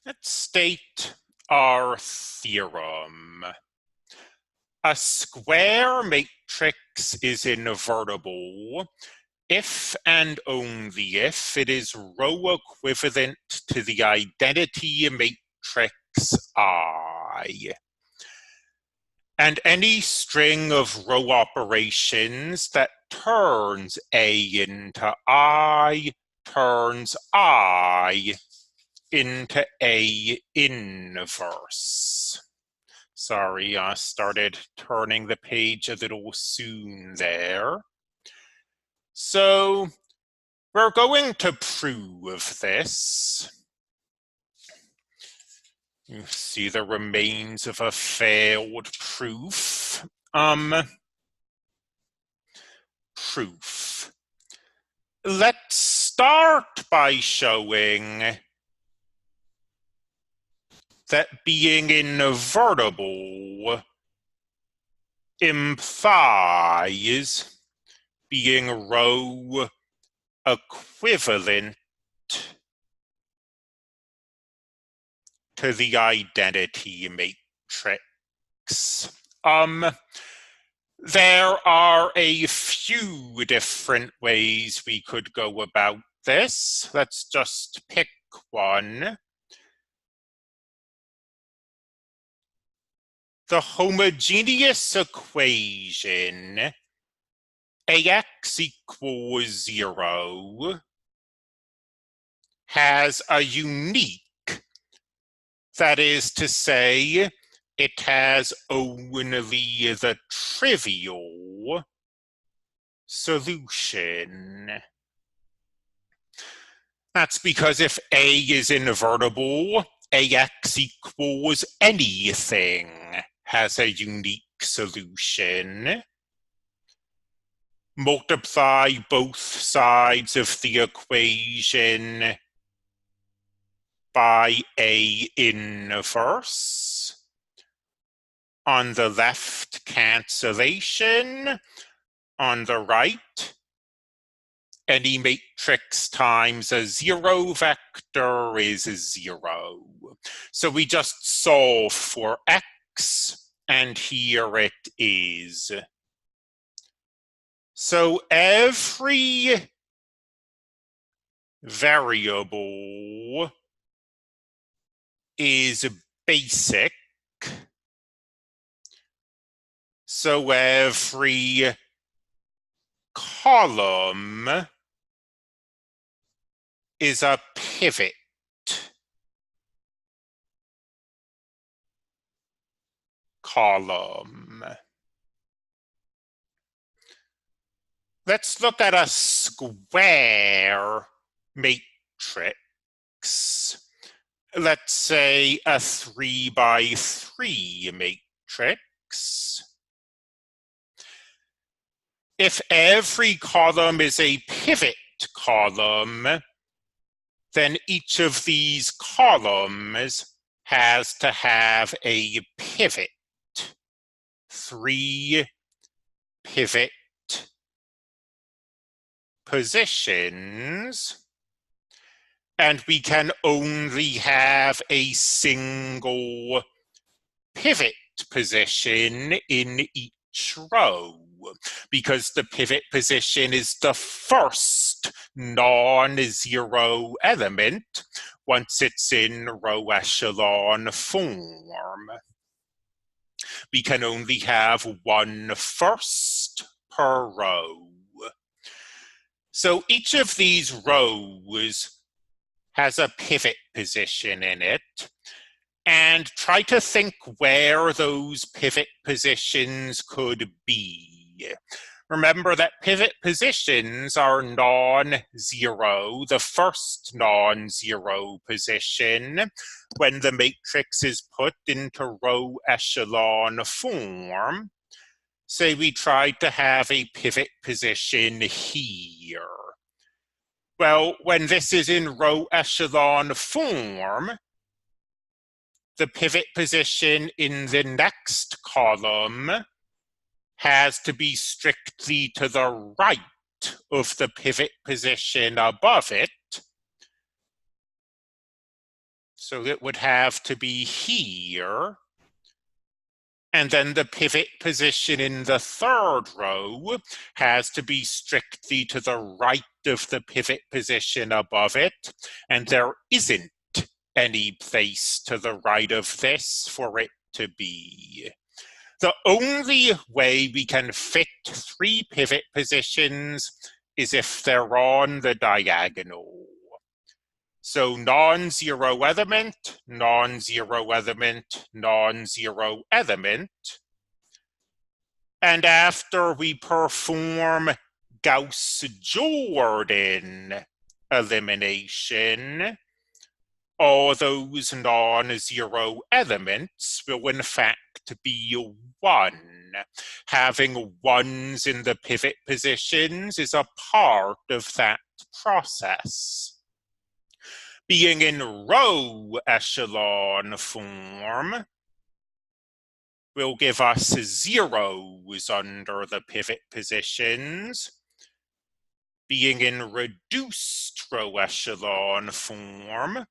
Let's state our theorem. A square matrix is invertible if and only if it is row equivalent to the identity matrix I. And any string of row operations that turns A into I turns I into A inverse. Sorry, I started turning the page a little soon there. So we're going to prove this. You see the remains of a failed proof. Proof. Let's start by showing that being invertible implies being row equivalent to the identity matrix. There are a few different ways we could go about this. Let's just pick one. The homogeneous equation AX equals 0 has a unique, that is to say, it has only the trivial solution. That's because if A is invertible, AX equals anything has a unique solution. Multiply both sides of the equation by A inverse. On the left, cancellation. On the right, any matrix times a zero vector is 0. So we just solve for X, and here it is. So every variable is basic. So every column is a pivot. Column. Let's look at a square matrix. Let's say a 3 by 3 matrix. If every column is a pivot column, then each of these columns has to have a pivot. 3 pivot positions, and we can only have a single pivot position in each row, because the pivot position is the first non-zero element once it's in row echelon form. We can only have one first per row. So each of these rows has a pivot position in it, and try to think where those pivot positions could be. Remember that pivot positions are non-zero, the first non-zero position when the matrix is put into row echelon form. Say we tried to have a pivot position here. Well, when this is in row echelon form, the pivot position in the next column has to be strictly to the right of the pivot position above it. So it would have to be here. And then the pivot position in the third row has to be strictly to the right of the pivot position above it. And there isn't any place to the right of this for it to be. The only way we can fit 3 pivot positions is if they're on the diagonal. So non-zero element, non-zero element, non-zero element. And after we perform Gauss-Jordan elimination, all those non-zero elements will in fact be 1. Having 1s in the pivot positions is a part of that process. Being in row echelon form will give us 0s under the pivot positions. Being in reduced row echelon form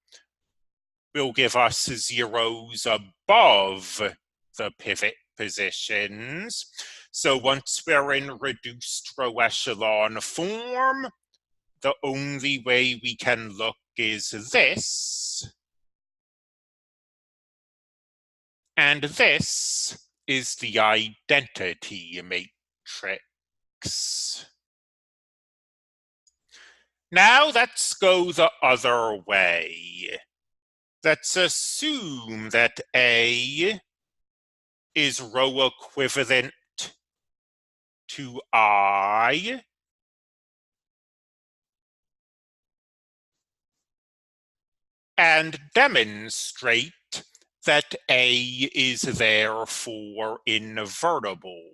will give us 0s above the pivot positions. So once we're in reduced row echelon form, the only way we can look is this. And this is the identity matrix. Now let's go the other way. Let's assume that A is row equivalent to I, and demonstrate that A is therefore invertible.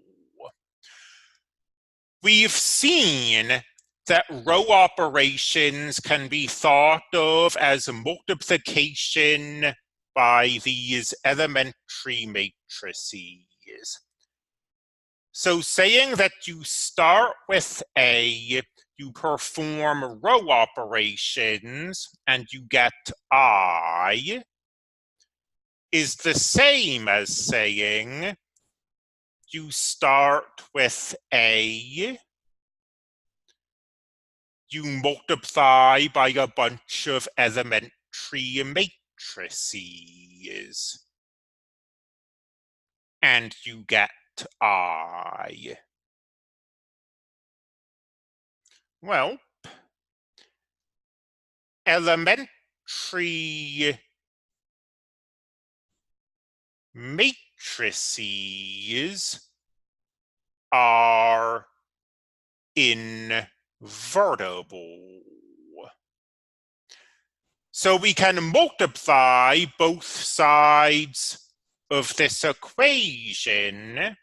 We've seen that row operations can be thought of as multiplication by these elementary matrices. So saying that you start with A, you perform row operations, and you get I, is the same as saying you start with A, you multiply by a bunch of elementary matrices, and you get I. Well, elementary matrices are invertible. So we can multiply both sides of this equation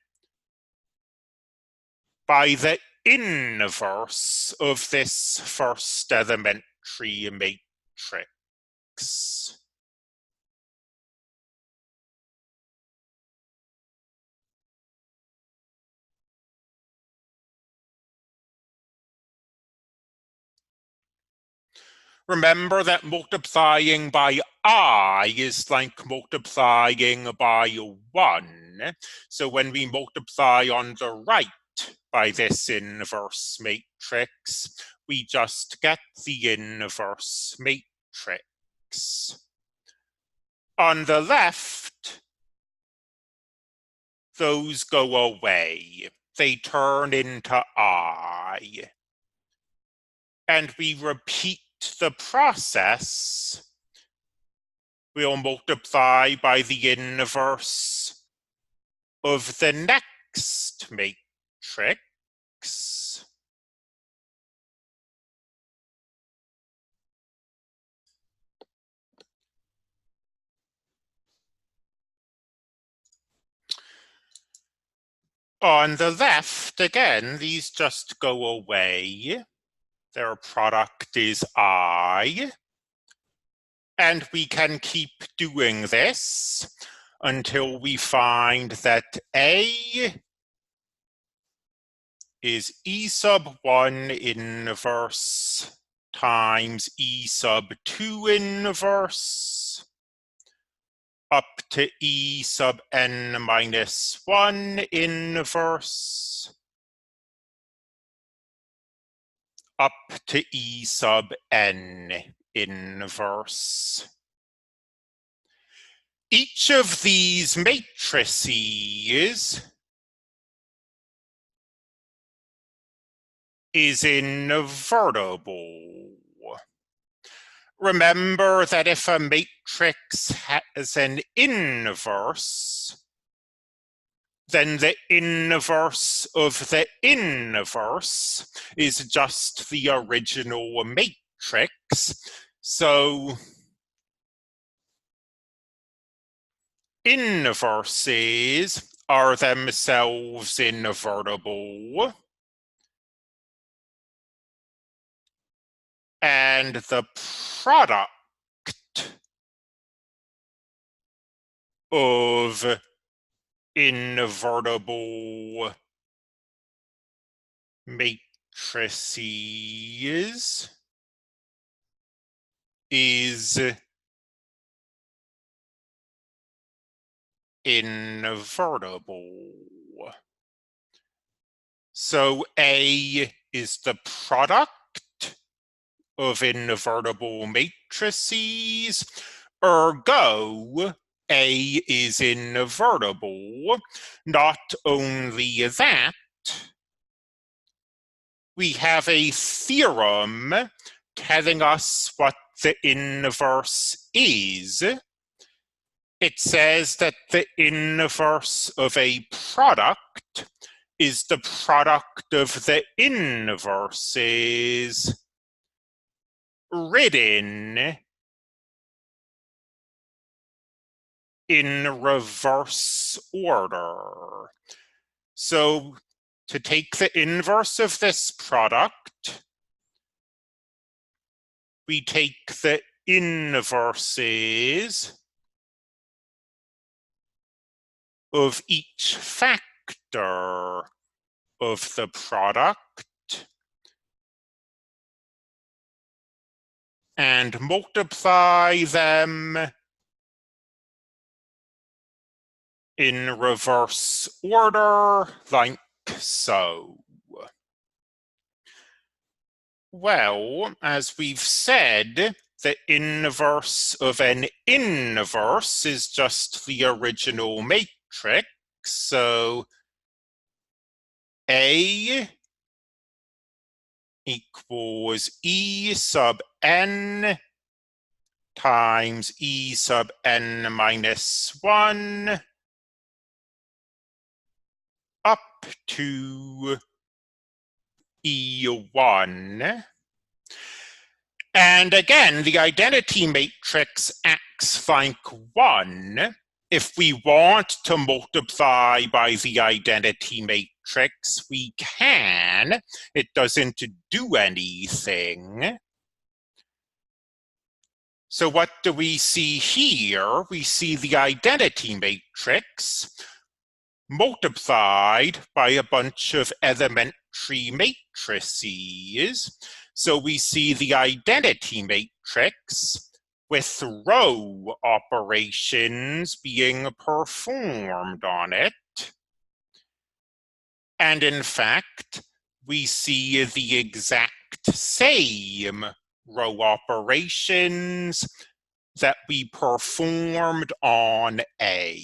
by the inverse of this first elementary matrix. Remember that multiplying by I is like multiplying by 1. So when we multiply on the right by this inverse matrix, we just get the inverse matrix. On the left, those go away. They turn into I. And we repeat the process. We'll multiply by the inverse of the next matrix. On the left, again, these just go away. Their product is I. And we can keep doing this until we find that A is E sub 1 inverse times E sub 2 inverse to e sub n minus 1 inverse up to e sub n inverse. Each of these matrices is invertible. Remember that if a matrix has an inverse, then the inverse of the inverse is just the original matrix. So inverses are themselves invertible. And the product of invertible matrices is invertible. So A is the product of invertible matrices, ergo A is invertible. Not only that, we have a theorem telling us what the inverse is. It says that the inverse of a product is the product of the inverses written in reverse order. So to take the inverse of this product, we take the inverses of each factor of the product and multiply them in reverse order, like so. Well, as we've said, the inverse of an inverse is just the original matrix. So A equals E sub n times E sub n minus 1 up to E1. And again, the identity matrix acts like 1. If we want to multiply by the identity matrix, we can. It doesn't do anything. So what do we see here? We see the identity matrix multiplied by a bunch of elementary matrices. So we see the identity matrix with row operations being performed on it. And in fact, we see the exact same row operations that we performed on A.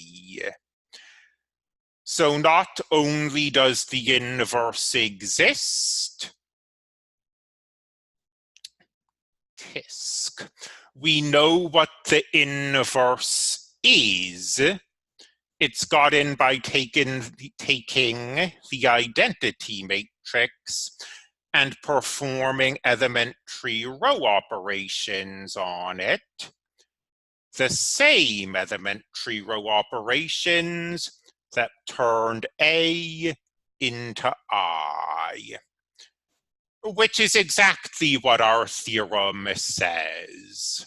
So not only does the inverse exist, we know what the inverse is. It's gotten by taking the identity matrix and performing elementary row operations on it. The same elementary row operations that turned A into I, which is exactly what our theorem says.